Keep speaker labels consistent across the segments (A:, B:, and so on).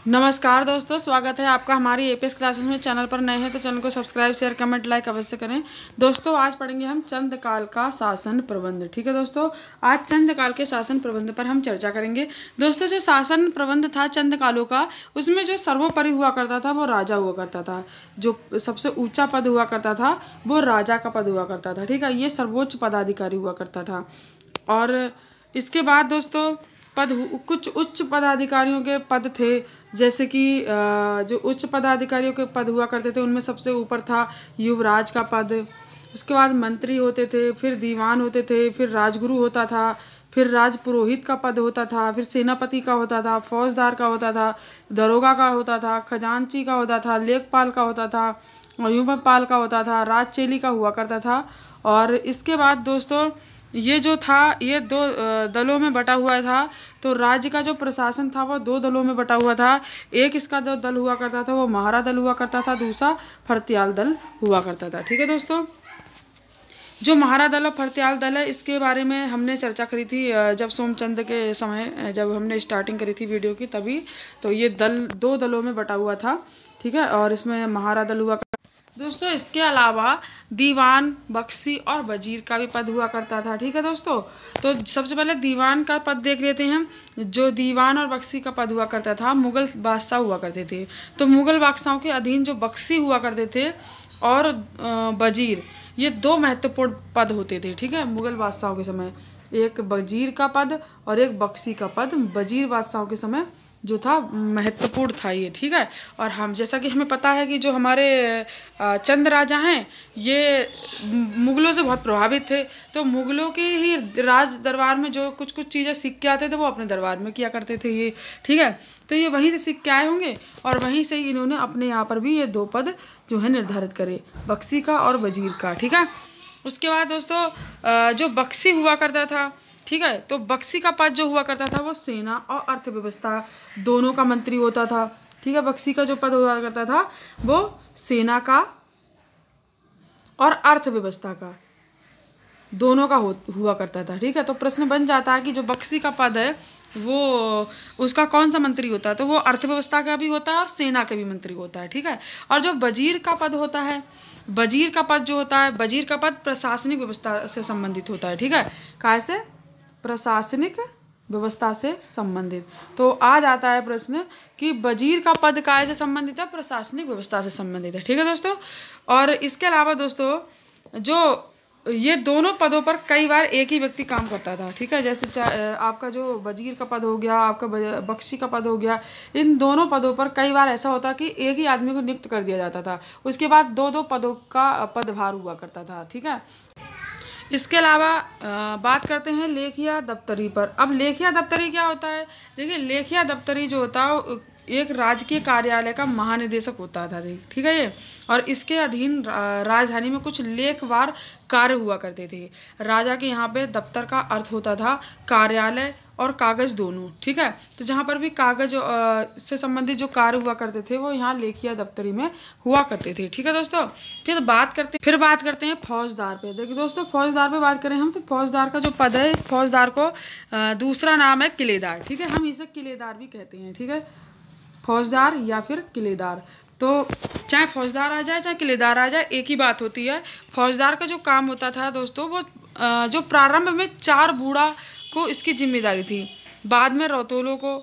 A: नमस्कार दोस्तों, स्वागत है आपका हमारी एपीएस क्लासेस में। चैनल पर नए हैं तो चैनल को सब्सक्राइब, शेयर, कमेंट, लाइक अवश्य करें। दोस्तों आज पढ़ेंगे हम चंद्रकाल का शासन प्रबंध। ठीक है दोस्तों, आज चंद्रकाल के शासन प्रबंध पर हम चर्चा करेंगे। दोस्तों जो शासन प्रबंध था चंद्रकालों का, उसमें जो सर्वोपरि हुआ करता था वो राजा हुआ करता था। जो सबसे ऊंचा पद हुआ करता था वो राजा का पद हुआ करता था। ठीक है, ये सर्वोच्च पदाधिकारी हुआ करता था। और इसके बाद दोस्तों कुछ उच्च पदाधिकारियों के पद थे, जैसे कि जो उच्च पदाधिकारियों के पद हुआ करते थे उनमें सबसे ऊपर था युवराज का पद। उसके बाद मंत्री होते थे, फिर दीवान होते थे, फिर राजगुरु होता था, फिर राजपुरोहित का पद होता था, फिर सेनापति का होता था, फौजदार का होता था, दरोगा का होता था, खजांची का होता था, लेखपाल का होता था, युवपाल का होता था, राजचेली का हुआ करता था। और इसके बाद दोस्तों ये जो था ये दो दलों में बटा हुआ था। तो राज्य का जो प्रशासन था वो दो दलों में बटा हुआ था। एक इसका जो दल हुआ करता था वो महारा दल हुआ करता था, दूसरा फर्त्याल दल हुआ करता था। ठीक है दोस्तों, जो महारा दल और फर्त्याल दल है इसके बारे में हमने चर्चा करी थी जब सोमचंद के समय, जब हमने स्टार्टिंग करी थी वीडियो की तभी। तो ये दल दो दलों में बटा हुआ था। ठीक है, और इसमें महारा दल हुआ दोस्तों। इसके अलावा दीवान, बख्शी और वजीर का भी पद हुआ करता था। ठीक है दोस्तों, तो सबसे पहले दीवान का पद देख लेते हैं हम। जो दीवान और बख्शी का पद हुआ करता था, मुगल बादशाह हुआ करते थे। तो मुगल बादशाहों के अधीन जो बख्शी हुआ करते थे और वजीर, ये दो महत्वपूर्ण पद होते थे। ठीक है, मुगल बादशाहों के समय एक वजीर का पद और एक बख्शी का पद वजीर बादशाहों के समय जो था महत्वपूर्ण था ये। ठीक है, और हम जैसा कि हमें पता है कि जो हमारे चंद राजा हैं ये मुगलों से बहुत प्रभावित थे। तो मुगलों के ही राज दरबार में जो कुछ कुछ चीज़ें सीख के आते थे वो अपने दरबार में किया करते थे ये। ठीक है, तो ये वहीं से सीख के आए होंगे और वहीं से ही इन्होंने अपने यहाँ पर भी ये दो पद जो है निर्धारित करे, बख्शी का और वजीर का। ठीक है, उसके बाद दोस्तों जो बख्शी हुआ करता था, ठीक है, तो बख्शी का पद जो हुआ करता था वो सेना और अर्थव्यवस्था दोनों का मंत्री होता था। ठीक है, बख्शी का जो पद हुआ करता था वो सेना का और अर्थव्यवस्था का दोनों का हुआ करता था। ठीक है, तो प्रश्न बन जाता है कि जो बख्शी का पद है वो उसका कौन सा मंत्री होता है, तो वो अर्थव्यवस्था का भी होता है और सेना का भी मंत्री होता है। ठीक है, और जो वजीर का पद होता है, वजीर का पद जो होता है, वजीर का पद प्रशासनिक व्यवस्था से संबंधित होता है। ठीक है, कैसे? प्रशासनिक व्यवस्था से संबंधित। तो आ जाता है प्रश्न कि वजीर का पद काय से संबंधित है? प्रशासनिक व्यवस्था से संबंधित है। ठीक है दोस्तों, और इसके अलावा दोस्तों जो ये दोनों पदों पर कई बार एक ही व्यक्ति काम करता था। ठीक है, जैसे आपका जो वजीर का पद हो गया, आपका बख्शी का पद हो गया, इन दोनों पदों पर कई बार ऐसा होता कि एक ही आदमी को नियुक्त कर दिया जाता था। उसके बाद दो दो पदों का पदभार हुआ करता था। ठीक है, इसके अलावा बात करते हैं लेखिया दफ्तरी पर। अब लेखिया दफ्तरी क्या होता है? देखिए, लेखिया दफ्तरी जो होता है एक राजकीय कार्यालय का महानिदेशक होता था। ठीक है ये, और इसके अधीन राजधानी में कुछ लेखवार कार्य हुआ करते थे। राजा के यहाँ पे दफ्तर का अर्थ होता था कार्यालय और कागज दोनों। ठीक है, तो जहाँ पर भी कागज से संबंधित जो कार्य हुआ करते थे वो यहाँ लेखिया दफ्तरी में हुआ करते थे। ठीक है दोस्तों, फिर बात करते हैं फौजदार पे। देखिए दोस्तों, फौजदार पे बात करें हम तो फौजदार का जो पद है, इस फौजदार को दूसरा नाम है किलेदार। ठीक है, हम इसे किलेदार भी कहते हैं। ठीक है, फौजदार या फिर किलेदार, तो चाहे फौजदार आ जाए चाहे किलेदार आ जाए एक ही बात होती है। फौजदार का जो काम होता था दोस्तों वो जो प्रारंभ में 4 बूढ़ा को इसकी जिम्मेदारी थी, बाद में रौतोलों को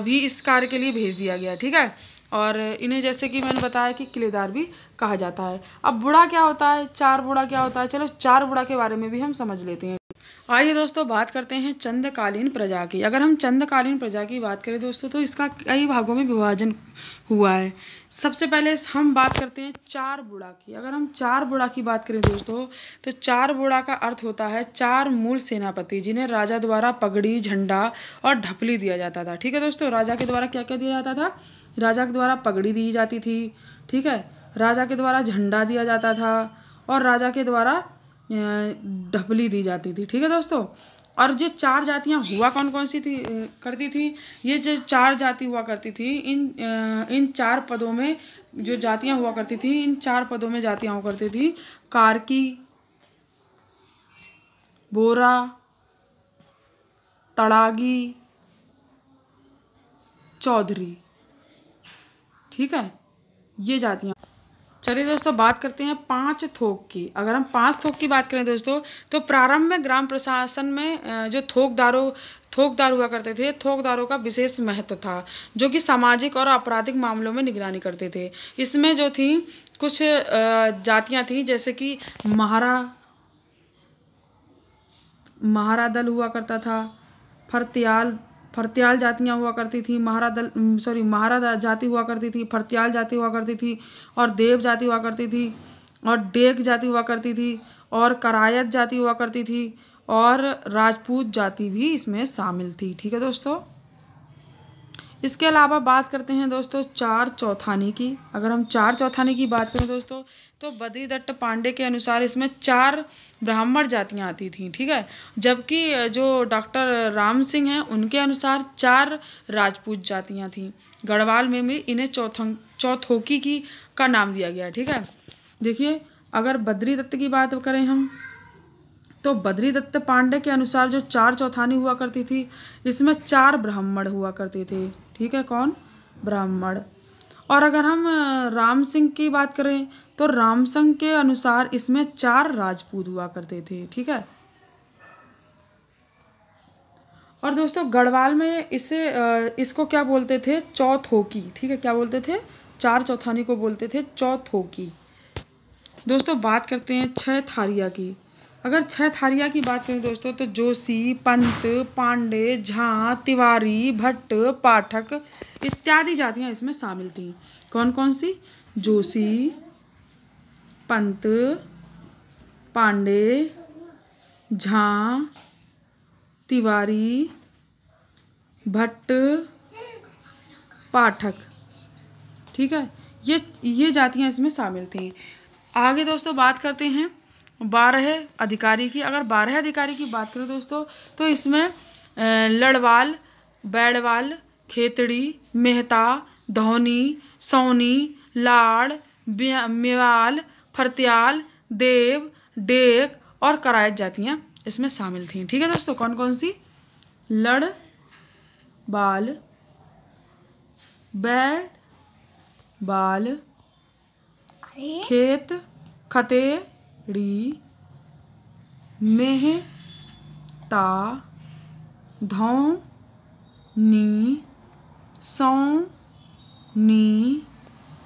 A: भी इस कार्य के लिए भेज दिया गया। ठीक है, और इन्हें जैसे कि मैंने बताया कि किलेदार भी कहा जाता है। अब बूढ़ा क्या होता है, 4 बूढ़ा क्या होता है, चलो 4 बूढ़ा के बारे में भी हम समझ लेते हैं। आइए दोस्तों बात करते हैं चंद्रकालीन प्रजा की। अगर हम चंद्रकालीन प्रजा की बात करें दोस्तों तो इसका कई भागों में विभाजन हुआ है। सबसे पहले हम बात करते हैं 4 बूढ़ा की। अगर हम 4 बूढ़ा की बात करें दोस्तों तो 4 बूढ़ा का अर्थ होता है 4 मूल सेनापति, जिन्हें राजा द्वारा पगड़ी, झंडा और ढपली दिया जाता था। ठीक है दोस्तों, राजा के द्वारा क्या क्या दिया जाता था? राजा के द्वारा पगड़ी दी जाती थी। ठीक है, राजा के द्वारा झंडा दिया जाता था और राजा के द्वारा ढपली दी जाती थी। ठीक है दोस्तों, और जो 4 जातियां हुआ कौन कौन सी थी करती थी, ये जो 4 जाति हुआ करती थी, इन 4 पदों में जो जातियां हुआ करती थी, इन 4 पदों में जातियां हुआ करती थी कार्की, बोरा, तड़ागी, चौधरी। ठीक है, ये जातियाँ। चलिए दोस्तों बात करते हैं 5 थोक की। अगर हम 5 थोक की बात करें दोस्तों, तो प्रारंभ में ग्राम प्रशासन में जो थोकदार हुआ करते थे, थोकदारों का विशेष महत्व था, जो कि सामाजिक और आपराधिक मामलों में निगरानी करते थे। इसमें जो थी कुछ जातियां थी, जैसे कि महारा दल हुआ करता था, फरत्याल जातियाँ हुआ करती थी, महारा जाति हुआ करती थी, फरत्याल जाति हुआ करती थी, और देव जाति हुआ करती थी, और डेक जाति हुआ करती थी, और करायत जाति हुआ करती थी, और राजपूत जाति भी इसमें शामिल थी। ठीक है दोस्तों, इसके अलावा बात करते हैं दोस्तों 4 चौथानी की। अगर हम 4 चौथानी की बात करें दोस्तों, तो बद्रीदत्त पांडे के अनुसार इसमें 4 ब्राह्मण जातियां आती थी। ठीक है, जबकि जो डॉक्टर राम सिंह हैं उनके अनुसार 4 राजपूत जातियां थीं। गढ़वाल में भी इन्हें चौथोकी की का नाम दिया गया। ठीक है, देखिए अगर बद्रीदत्त की बात करें हम, तो बद्रीदत्त पांडे के अनुसार जो 4 चौथानी हुआ करती थी, इसमें 4 ब्राह्मण हुआ करते थे। ठीक है, कौन? ब्राह्मण। और अगर हम राम सिंह की बात करें, तो राम सिंह के अनुसार इसमें 4 राजपूत हुआ करते थे। ठीक है, और दोस्तों गढ़वाल में इसको क्या बोलते थे? चौथोकी। ठीक है, क्या बोलते थे? 4 चौथानी को बोलते थे चौथोकी। दोस्तों बात करते हैं 6 थारिया की। अगर 6 थारिया की बात करें दोस्तों, तो जोशी, पंत, पांडे, झा, तिवारी, भट्ट, पाठक इत्यादि जातियां इसमें शामिल थीं। कौन कौन सी? जोशी, पंत, पांडे, झा, तिवारी, भट्ट, पाठक। ठीक है, ये जातियां इसमें शामिल थीं। आगे दोस्तों बात करते हैं 12 अधिकारी की। अगर 12 अधिकारी की बात करें दोस्तों, तो इसमें लड़वाल, बैड़वाल, खेतड़ी, मेहता, धौनी, सौनी, लाड़, मेवाल, फरत्याल, देव, डेक और करायत जातियाँ इसमें शामिल थीं। ठीक है दोस्तों, कौन कौन सी? लड़, बाल, बैड़, बाल, खेत, खतेड़ी, मेहता, धौनी, सौनी,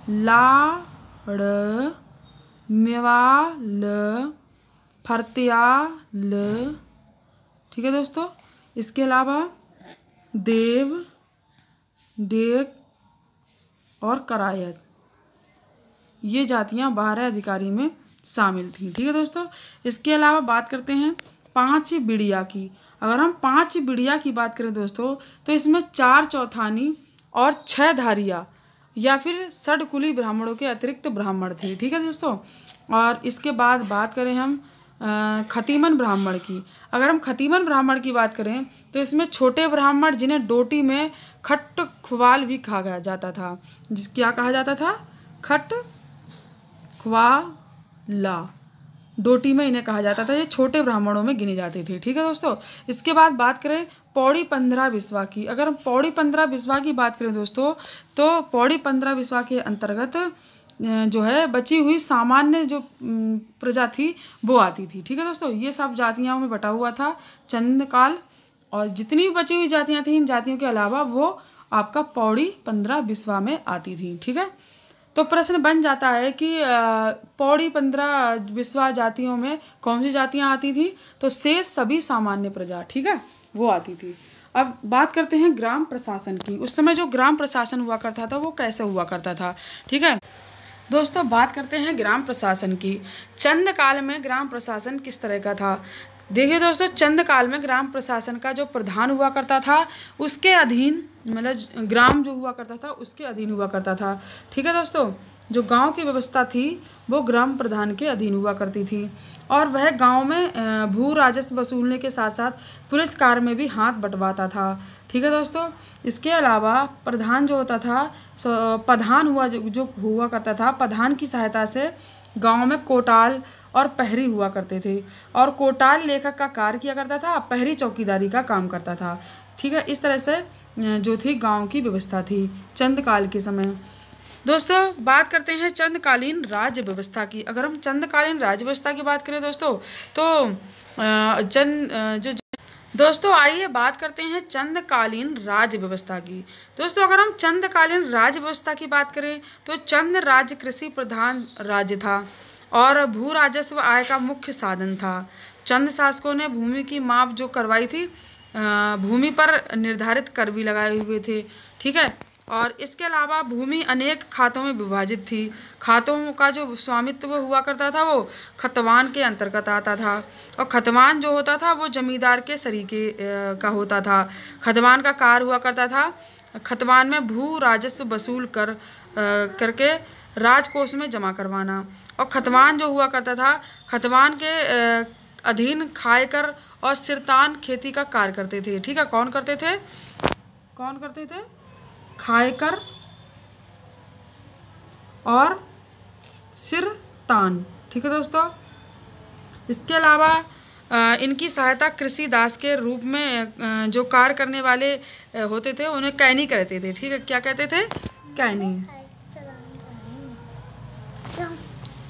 A: लाड़, मेवाल, फरत्याल। ठीक है दोस्तों, इसके अलावा देव, डेक और करायत, ये जातियां 12 अधिकारी में शामिल थीं। ठीक है दोस्तों, इसके अलावा बात करते हैं 5 बिड़िया की। अगर हम 5 बिड़िया की बात करें दोस्तों, तो इसमें 4 चौथानी और 6 धारिया या फिर षडकुली ब्राह्मणों के अतिरिक्त ब्राह्मण थे। ठीक है दोस्तों, और इसके बाद बात करें हम खतीमन ब्राह्मण की। अगर हम खतीमन ब्राह्मण की बात करें, तो इसमें छोटे ब्राह्मण जिन्हें डोटी में खट्ट ख्वाल भी कहा जाता था। क्या कहा जाता था? खट्ट ख्वाला, डोटी में इन्हें कहा जाता था। ये छोटे ब्राह्मणों में गिने जाते थे। ठीक है दोस्तों, इसके बाद बात करें पौड़ी 15 बिस्वा की। अगर हम पौड़ी 15 बिस्वा की बात करें दोस्तों, तो पौड़ी 15 बिस्वा के अंतर्गत जो है बची हुई सामान्य जो प्रजा थी वो आती थी। ठीक है दोस्तों, ये सब जातियों में बटा हुआ था चंदकाल, और जितनी भी बची हुई जातियां थीं, इन जातियों के अलावा वो आपका पौड़ी 15 बिस्वा में आती थी। ठीक है, तो प्रश्न बन जाता है कि पौड़ी 15 बिस्वा जातियों में कौन सी जातियां आती थी? तो शेष सभी सामान्य प्रजा, ठीक है, वो आती थी। अब बात करते हैं ग्राम प्रशासन की। उस समय जो ग्राम प्रशासन हुआ करता था वो कैसे हुआ करता था? ठीक है दोस्तों, बात करते हैं ग्राम प्रशासन की। चंद काल में ग्राम प्रशासन किस तरह का था? देखिए दोस्तों, चंद काल में ग्राम प्रशासन का जो प्रधान हुआ करता था उसके अधीन, मतलब ग्राम जो हुआ करता था उसके अधीन हुआ करता था। ठीक है दोस्तों, जो गांव की व्यवस्था थी वो ग्राम प्रधान के अधीन हुआ करती थी, और वह गांव में भू राजस्व वसूलने के साथ साथ पुलिस कार्य में भी हाथ बंटवाता था। ठीक है दोस्तों, इसके अलावा प्रधान जो होता था, प्रधान जो हुआ करता था, प्रधान की सहायता से गांव में कोटाल और पहरी हुआ करते थे, और कोटाल लेखक का कार्य किया करता था, पहरी चौकीदारी का काम करता था। ठीक है, इस तरह से जो थी गांव की व्यवस्था थी चंद काल के समय। दोस्तों बात करते हैं चंदकालीन राज्य व्यवस्था की। अगर हम चंदकालीन राज्य व्यवस्था की बात करें दोस्तों, तो दोस्तों आइए बात करते हैं चंदकालीन राज्य व्यवस्था की। दोस्तों अगर हम चंदकालीन राज्य व्यवस्था की बात करें तो चंद राज्य कृषि प्रधान राज्य था और भू राजस्व आय का मुख्य साधन था। चंद शासकों ने भूमि की माप जो करवाई थी, भूमि पर निर्धारित कर भी लगाए हुए थे, ठीक है। और इसके अलावा भूमि अनेक खातों में विभाजित थी। खातों का जो स्वामित्व हुआ करता था वो खतवान के अंतर्गत आता था और खतवान जो होता था वो जमींदार के सरीके का होता था। खतवान का कार्य हुआ करता था खतवान में भू राजस्व वसूल करके राजकोष में जमा करवाना। और खतवान जो हुआ करता था, खतवान के अधीन खायकर और सिरतान खेती का कार्य करते थे, ठीक है। कौन करते थे? खायकर और सिरतान, ठीक है दोस्तों। इसके अलावा इनकी सहायता कृषि दास के रूप में जो कार्य करने वाले होते थे उन्हें कैनी कहते थे, ठीक है। क्या कहते थे? कैनी।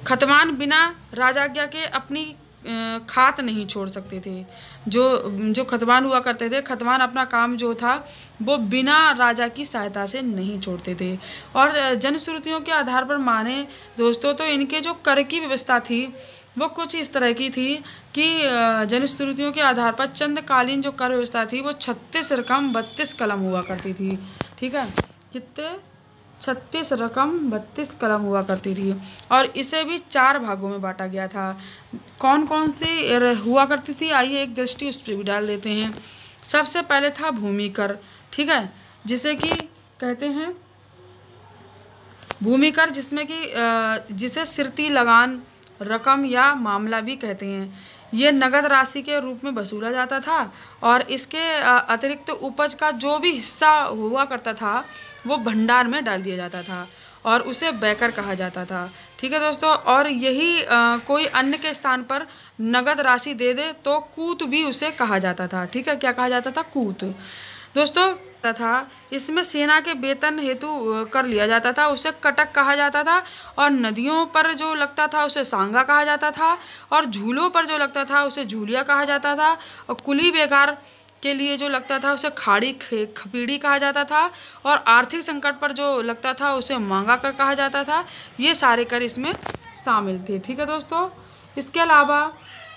A: खतवान बिना राजाज्ञा के अपनी खात नहीं छोड़ सकते थे। जो खतवान हुआ करते थे, खतवान अपना काम जो था वो बिना राजा की सहायता से नहीं छोड़ते थे। और जनश्रुतियों के आधार पर माने दोस्तों तो इनके जो कर की व्यवस्था थी वो कुछ इस तरह की थी कि जनश्रुतियों के आधार पर चंदकालीन जो कर व्यवस्था थी वो 36 रकम 32 कलम हुआ करती थी, ठीक है। कितने? 36 रकम 32 कलम हुआ करती थी और इसे भी 4 भागों में बांटा गया था। कौन कौन सी हुआ करती थी, आइए एक दृष्टि उस पर भी डाल देते हैं। सबसे पहले था भूमि कर, ठीक है, जिसे कि कहते हैं भूमि कर, जिसमें कि जिसे सिरती लगान रकम या मामला भी कहते हैं। ये नगद राशि के रूप में वसूला जाता था और इसके अतिरिक्त उपज का जो भी हिस्सा हुआ करता था वो भंडार में डाल दिया जाता था और उसे बैकर कहा जाता था, ठीक है दोस्तों। और यही कोई अन्य के स्थान पर नगद राशि दे दे तो कूत भी उसे कहा जाता था, ठीक है। क्या कहा जाता था? कूत दोस्तों था। इसमें सेना के वेतन हेतु कर लिया जाता था, उसे कटक कहा जाता था। और नदियों पर जो लगता था उसे सांगा कहा जाता था और झूलों पर जो लगता था उसे झूलिया कहा जाता था। और कुली बेगार के लिए जो लगता था उसे खाड़ी खपीड़ी कहा जाता था और आर्थिक संकट पर जो लगता था उसे मांगा कर कहा जाता था। ये सारे कर इसमें शामिल थे, ठीक है दोस्तों। इसके अलावा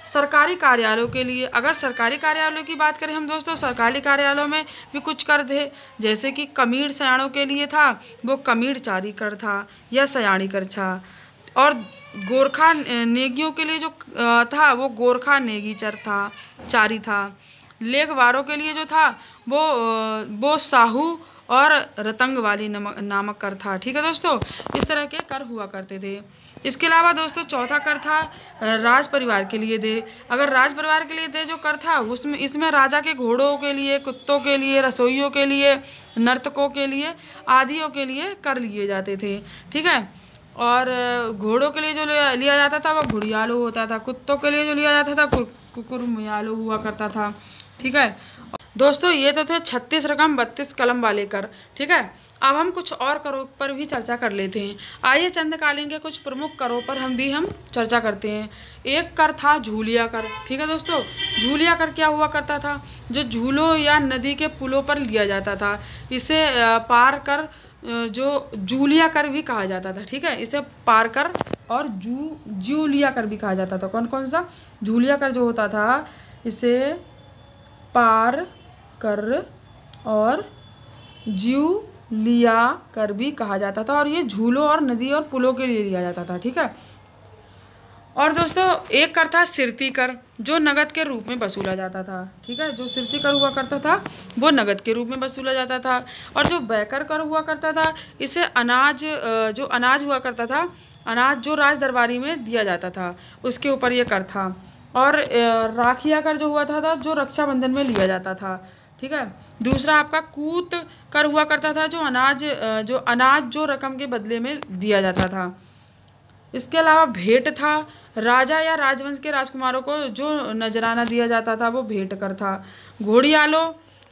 A: सरकारी कार्यालयों के लिए, अगर सरकारी कार्यालयों की बात करें हम दोस्तों, सरकारी कार्यालयों में भी कुछ कर थे। जैसे कि कमीर सयाणों के लिए था वो कमीर चारी कर था या सयाणी कर था। और गोरखा नेगियों के लिए जो था वो गोरखा नेगी चारी था। लेखवारों के लिए जो था वो साहू और रतंग वाली नामक कर था, ठीक है दोस्तों। इस तरह के कर हुआ करते थे। इसके अलावा दोस्तों चौथा कर था राज परिवार के लिए दे। अगर राज परिवार के लिए दे जो कर था इसमें राजा के घोड़ों के लिए, कुत्तों के लिए, रसोइयों के लिए, नर्तकों के लिए आदियों के लिए कर लिए जाते थे, ठीक है। और घोड़ों के लिए जो लिया जाता था वो घुड़ियालो होता था। कुत्तों के लिए जो लिया जाता था कुकुरमुयालो हुआ करता था, ठीक है दोस्तों। ये तो थे 36 रकम 32 कलम वाले कर, ठीक है। अब हम कुछ और करों पर भी चर्चा कर लेते हैं। आइए चंदकालीन के कुछ प्रमुख करों पर हम चर्चा करते हैं। एक कर था झूलिया कर, ठीक है दोस्तों। झूलिया कर क्या हुआ करता था? जो झूलों या नदी के पुलों पर लिया जाता था, इसे पार कर जो जूलिया कर भी कहा जाता था, ठीक है। इसे पार कर और जूलिया कर भी कहा जाता था। कौन कौन सा? झूलिया कर जो होता था इसे पार कर और जूलिया कर भी कहा जाता था और ये झूलों और नदी और पुलों के लिए लिया जाता था, ठीक है। और दोस्तों एक कर था सिरती कर, जो नगद के रूप में वसूला जाता था, ठीक है। जो सिरती कर हुआ करता था वो नगद के रूप में वसूला जाता था। और जो बैकर कर हुआ करता था इसे जो अनाज हुआ करता था, अनाज जो राज दरबारी में दिया जाता था उसके ऊपर ये कर था। और राखिया कर जो हुआ था जो रक्षाबंधन में लिया जाता था, ठीक है। दूसरा आपका कूत कर हुआ करता था, जो अनाज जो रकम के बदले में दिया जाता था। इसके अलावा भेंट था, राजा या राजवंश के राजकुमारों को जो नजराना दिया जाता था वो भेंट कर था। घोड़ियालो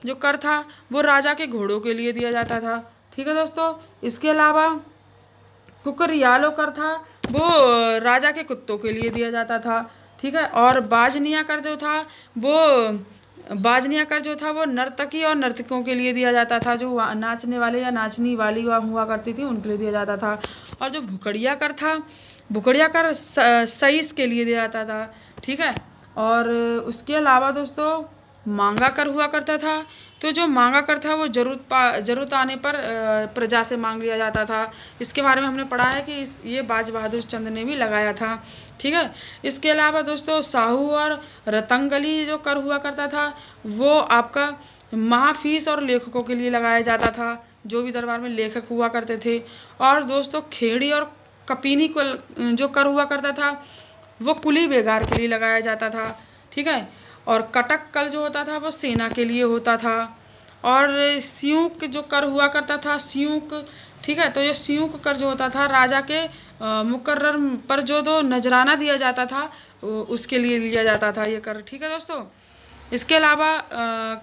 A: जो कर था वो राजा के घोड़ों के लिए दिया जाता था, ठीक है दोस्तों। इसके अलावा कुकरियालो कर था वो राजा के कुत्तों के लिए दिया जाता था, ठीक है। और बाजनिया कर जो था वो नर्तकी और नर्तकों के लिए दिया जाता था, जो नाचने वाले या नाचनी वाली हुआ करती थी उनके लिए दिया जाता था। और जो भुखड़िया कर था, भुखड़िया कर सईस के लिए दिया जाता था, ठीक है। और उसके अलावा दोस्तों मांगा कर हुआ करता था, तो जो मांगा कर था वो जरूरत आने पर प्रजा से मांग लिया जाता था। इसके बारे में हमने पढ़ा है कि ये बाज बहादुर चंद ने भी लगाया था, ठीक है। इसके अलावा दोस्तों साहू और रतंगली जो कर हुआ करता था वो आपका महाफीस और लेखकों के लिए लगाया जाता था, जो भी दरबार में लेखक हुआ करते थे। और दोस्तों खेड़ी और कपीनी को जो कर हुआ करता था वो कुली बेगार के लिए लगाया जाता था, ठीक है। और कटक कल जो होता था वो सेना के लिए होता था। और सियूक जो कर हुआ करता था, सियूक, ठीक है। तो ये सियूक कर जो होता था राजा के मुकर्रर पर जो दो नजराना दिया जाता था उसके लिए लिया जाता था ये कर, ठीक है दोस्तों। इसके अलावा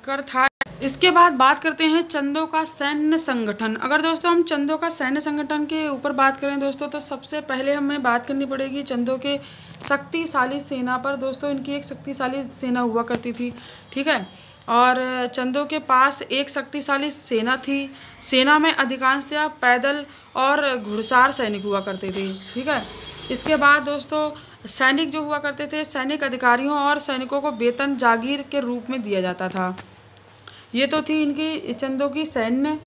A: कर था। इसके बाद बात करते हैं चंदों का सैन्य संगठन। अगर दोस्तों हम चंदों का सैन्य संगठन के ऊपर बात करें दोस्तों, तो सबसे पहले हमें बात करनी पड़ेगी चंदों के शक्तिशाली सेना पर। दोस्तों इनकी एक शक्तिशाली सेना हुआ करती थी, ठीक है। और चंदों के पास एक शक्तिशाली सेना थी। सेना में अधिकांशतः पैदल और घुड़सवार सैनिक हुआ करते थे, ठीक है। इसके बाद दोस्तों सैनिक जो हुआ करते थे, सैनिक अधिकारियों और सैनिकों को वेतन जागीर के रूप में दिया जाता था। ये तो थी इनकी चंदों की सैन्य।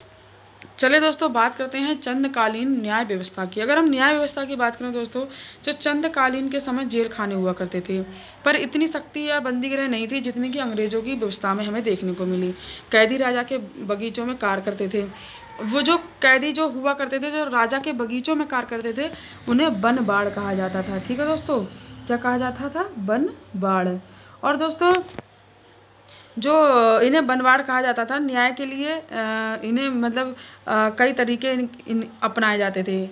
A: चले दोस्तों बात करते हैं चंदकालीन न्याय व्यवस्था की। अगर हम न्याय व्यवस्था की बात करें दोस्तों, जो चंदकालीन के समय जेल खाने हुआ करते थे, पर इतनी सख्ती या बंदीगृह नहीं थी जितनी कि अंग्रेजों की व्यवस्था में हमें देखने को मिली। कैदी राजा के बगीचों में कार्य करते थे। वो जो कैदी जो हुआ करते थे, जो राजा के बगीचों में कार्य करते थे, उन्हें बन बाड़ कहा जाता था, ठीक है दोस्तों। क्या कहा जाता था? बन बाड़। और दोस्तों जो इन्हें बनवाड़ कहा जाता था, न्याय के लिए इन्हें मतलब कई तरीके अपनाए जाते थे।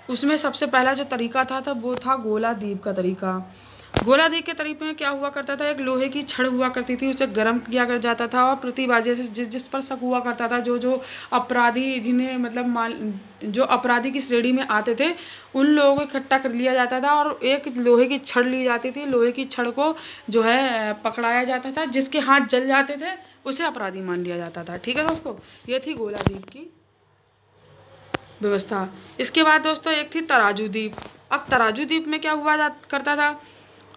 A: उसमें सबसे पहला जो तरीका था वो था गोला दीप का तरीका। गोला दीप के तरीके में क्या हुआ करता था, एक लोहे की छड़ हुआ करती थी, उसे गर्म किया कर जाता था और प्रतिवादी से जिस पर शक हुआ करता था, जो अपराधी जिन्हें मतलब जो अपराधी की श्रेणी में आते थे, उन लोगों को इकट्ठा कर लिया जाता था और एक लोहे की छड़ ली जाती थी। लोहे की छड़ को जो है पकड़ाया जाता था, जिसके हाथ जल जाते थे उसे अपराधी मान लिया जाता था, ठीक है दोस्तों। ये थी गोला दीप की व्यवस्था। इसके बाद दोस्तों एक थी तराजू दीप। अब तराजू दीप में क्या हुआ करता था,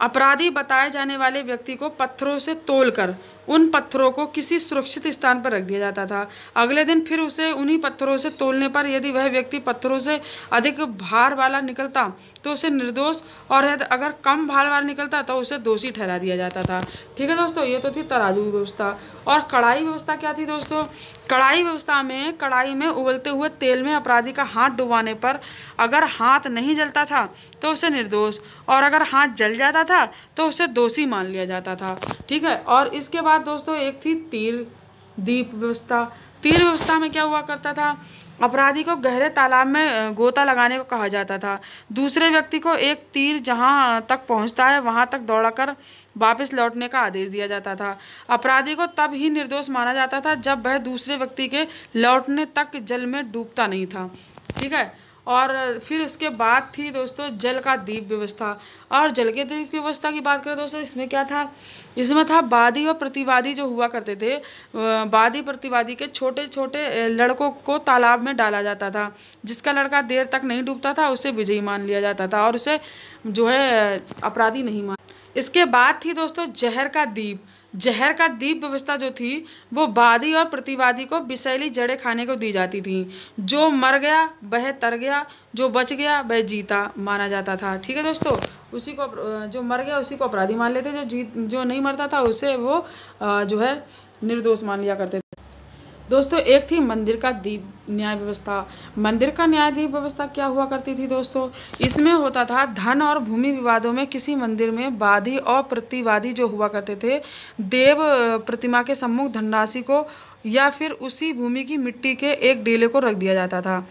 A: अपराधी बताए जाने वाले व्यक्ति को पत्थरों से तोलकर उन पत्थरों को किसी सुरक्षित स्थान पर रख दिया जाता था। अगले दिन फिर उसे उन्हीं पत्थरों से तोलने पर यदि वह व्यक्ति पत्थरों से अधिक भार वाला निकलता तो उसे निर्दोष, और अगर कम भार वाला निकलता तो उसे दोषी ठहरा दिया जाता था, ठीक है दोस्तों। ये तो थी तराजू व्यवस्था। और कढ़ाई व्यवस्था क्या थी दोस्तों? कढ़ाई व्यवस्था में कढ़ाई में उबलते हुए तेल में अपराधी का हाथ डुबाने पर अगर हाथ नहीं जलता था तो उसे निर्दोष, और अगर हाथ जल जाता था तो उसे दोषी मान लिया जाता था, ठीक है। और इसके बाद दोस्तों एक थी तीर दीप व्यवस्था। तीर व्यवस्था में क्या हुआ करता था, अपराधी को गहरे तालाब में गोता लगाने को कहा जाता था। दूसरे व्यक्ति को एक तीर जहां तक पहुंचता है वहां तक दौड़ाकर वापस लौटने का आदेश दिया जाता था। अपराधी को तब ही निर्दोष माना जाता था जब वह दूसरे व्यक्ति के लौटने तक जल में डूबता नहीं था, ठीक है। और फिर उसके बाद थी दोस्तों जल का दीप व्यवस्था। और जल के दीप की व्यवस्था की बात करें दोस्तों, इसमें क्या था, इसमें था वादी और प्रतिवादी जो हुआ करते थे, वादी प्रतिवादी के छोटे छोटे लड़कों को तालाब में डाला जाता था। जिसका लड़का देर तक नहीं डूबता था उसे विजयी मान लिया जाता था और उसे जो है अपराधी नहीं मान। इसके बाद थी दोस्तों जहर का दीप। जहर का दीप व्यवस्था जो थी वो वादी और प्रतिवादी को विषैली जड़ें खाने को दी जाती थी। जो मर गया वह तर गया, जो बच गया वह जीता माना जाता था, ठीक है दोस्तों। उसी को जो मर गया उसी को अपराधी मान लेते, जो नहीं मरता था उसे वो जो है निर्दोष मान लिया करते थे। दोस्तों एक थी मंदिर का दीप न्याय व्यवस्था। मंदिर का न्याय दीप व्यवस्था क्या हुआ करती थी दोस्तों, इसमें होता था धन और भूमि विवादों में किसी मंदिर में वादी और प्रतिवादी जो हुआ करते थे, देव प्रतिमा के सम्मुख धनराशि को या फिर उसी भूमि की मिट्टी के एक डेले को रख दिया जाता था।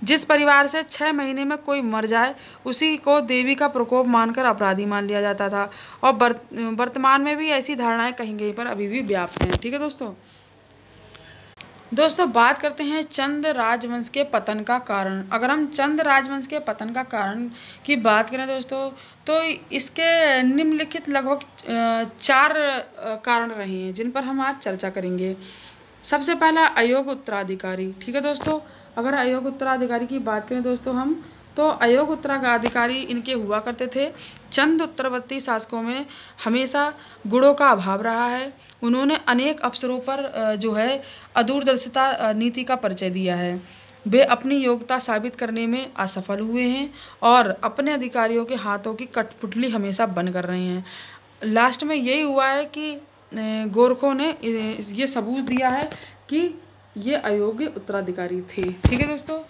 A: जिस परिवार से 6 महीने में कोई मर जाए उसी को देवी का प्रकोप मानकर अपराधी मान लिया जाता था। और वर्तमान में भी ऐसी धारणाएं कहीं कहीं पर अभी भी व्याप्त हैं, ठीक है दोस्तों। दोस्तों बात करते हैं चंद राजवंश के पतन का कारण। अगर हम चंद राजवंश के पतन का कारण की बात करें दोस्तों, तो इसके निम्नलिखित लगभग चार कारण रहे हैं जिन पर हम आज चर्चा करेंगे। सबसे पहला अयोग्य उत्तराधिकारी। ठीक है दोस्तों, अगर अयोग्य उत्तराधिकारी की बात करें दोस्तों हम, तो अयोग्य उत्तराधिकारी इनके हुआ करते थे। चंद उत्तरवर्ती शासकों में हमेशा गुणों का अभाव रहा है। उन्होंने अनेक अवसरों पर जो है अदूरदर्शिता नीति का परिचय दिया है। वे अपनी योग्यता साबित करने में असफल हुए हैं और अपने अधिकारियों के हाथों की कठपुतली हमेशा बन कर रहे हैं। लास्ट में यही हुआ है कि गोरखों ने ये सबूत दिया है कि ये अयोग्य उत्तराधिकारी थे। ठीक है दोस्तों,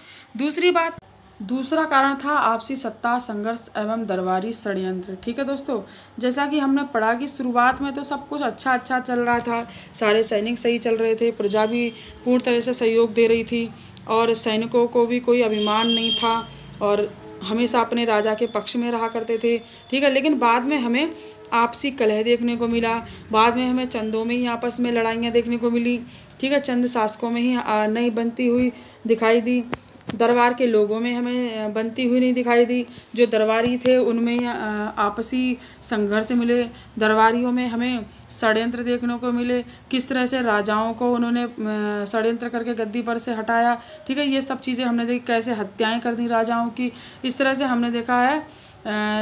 A: दूसरा कारण था आपसी सत्ता संघर्ष एवं दरबारी षड्यंत्र। ठीक है दोस्तों, जैसा कि हमने पढ़ा कि शुरुआत में तो सब कुछ अच्छा चल रहा था, सारे सैनिक सही चल रहे थे, प्रजा भी पूर्ण तरह से सहयोग दे रही थी और सैनिकों को भी कोई अभिमान नहीं था और हमेशा अपने राजा के पक्ष में रहा करते थे। ठीक है, लेकिन बाद में हमें आपसी कलह देखने को मिला, बाद में हमें चंदों में ही आपस में लड़ाइयाँ देखने को मिली। ठीक है, चंद शासकों में ही नहीं बनती हुई दिखाई दी, दरबार के लोगों में हमें बनती हुई नहीं दिखाई दी। जो दरबारी थे उनमें आपसी संघर्ष मिले, दरबारियों में हमें षड्यंत्र देखने को मिले, किस तरह से राजाओं को उन्होंने षड्यंत्र करके गद्दी पर से हटाया। ठीक है, ये सब चीज़ें हमने देखी, कैसे हत्याएं कर दी राजाओं की, इस तरह से हमने देखा है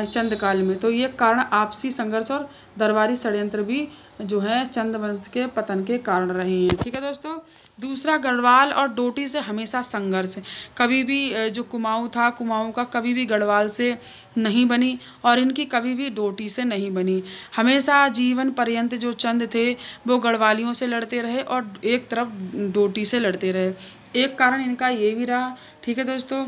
A: चंद काल में। तो ये कारण आपसी संघर्ष और दरबारी षड्यंत्र भी जो है चंद वंश के पतन के कारण रहे हैं। ठीक है दोस्तों, दूसरा गढ़वाल और डोटी से हमेशा संघर्ष। कभी भी जो कुमाऊँ था, कुमाऊँ का कभी भी गढ़वाल से नहीं बनी और इनकी कभी भी डोटी से नहीं बनी। हमेशा जीवन पर्यंत जो चंद थे वो गढ़वालियों से लड़ते रहे और एक तरफ डोटी से लड़ते रहे। एक कारण इनका ये भी रहा। ठीक है दोस्तों,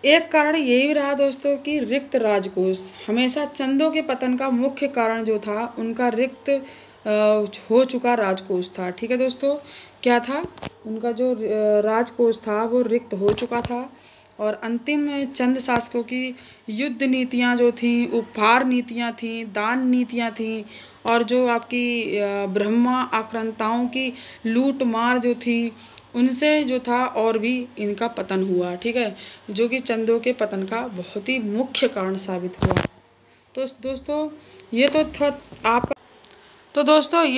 A: एक कारण ये भी रहा दोस्तों कि रिक्त राजकोष। हमेशा चंदों के पतन का मुख्य कारण जो था उनका रिक्त हो चुका राजकोष था। ठीक है दोस्तों, क्या था, उनका जो राजकोष था वो रिक्त हो चुका था और अंतिम चंद शासकों की युद्ध नीतियाँ जो थीं, उपहार नीतियाँ थीं, दान नीतियाँ थीं और जो आपकी ब्रह्मा आक्रांताओं की लूट मार जो थी, उनसे जो था और भी इनका पतन हुआ। ठीक है, जो कि चंदों के पतन का बहुत ही मुख्य कारण साबित हुआ। तो दोस्तों ये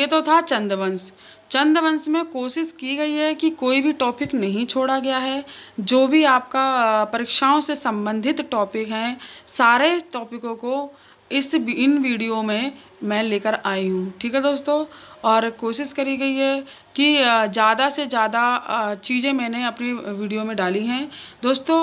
A: तो था चंदवंश। चंदवंश में कोशिश की गई है कि कोई भी टॉपिक नहीं छोड़ा गया है। जो भी आपका परीक्षाओं से संबंधित टॉपिक हैं, सारे टॉपिकों को इन वीडियो में मैं लेकर आई हूँ। ठीक है दोस्तों, और कोशिश करी गई है कि ज़्यादा से ज़्यादा चीज़ें मैंने अपनी वीडियो में डाली हैं। दोस्तों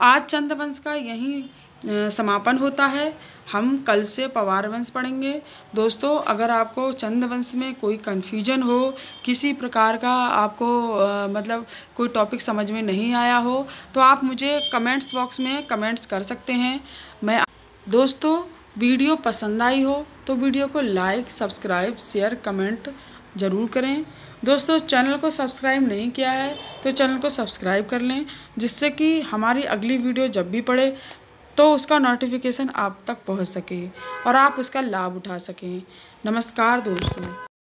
A: आज चंदवंश का यहीं समापन होता है। हम कल से पवार वंश पढ़ेंगे। दोस्तों अगर आपको चंदवंश में कोई कन्फ्यूजन हो, किसी प्रकार का आपको मतलब कोई टॉपिक समझ में नहीं आया हो, तो आप मुझे कमेंट्स बॉक्स में कमेंट्स कर सकते हैं। दोस्तों वीडियो पसंद आई हो तो वीडियो को लाइक, सब्सक्राइब, शेयर, कमेंट ज़रूर करें। दोस्तों चैनल को सब्सक्राइब नहीं किया है तो चैनल को सब्सक्राइब कर लें, जिससे कि हमारी अगली वीडियो जब भी पड़े तो उसका नोटिफिकेशन आप तक पहुंच सके और आप उसका लाभ उठा सकें। नमस्कार दोस्तों।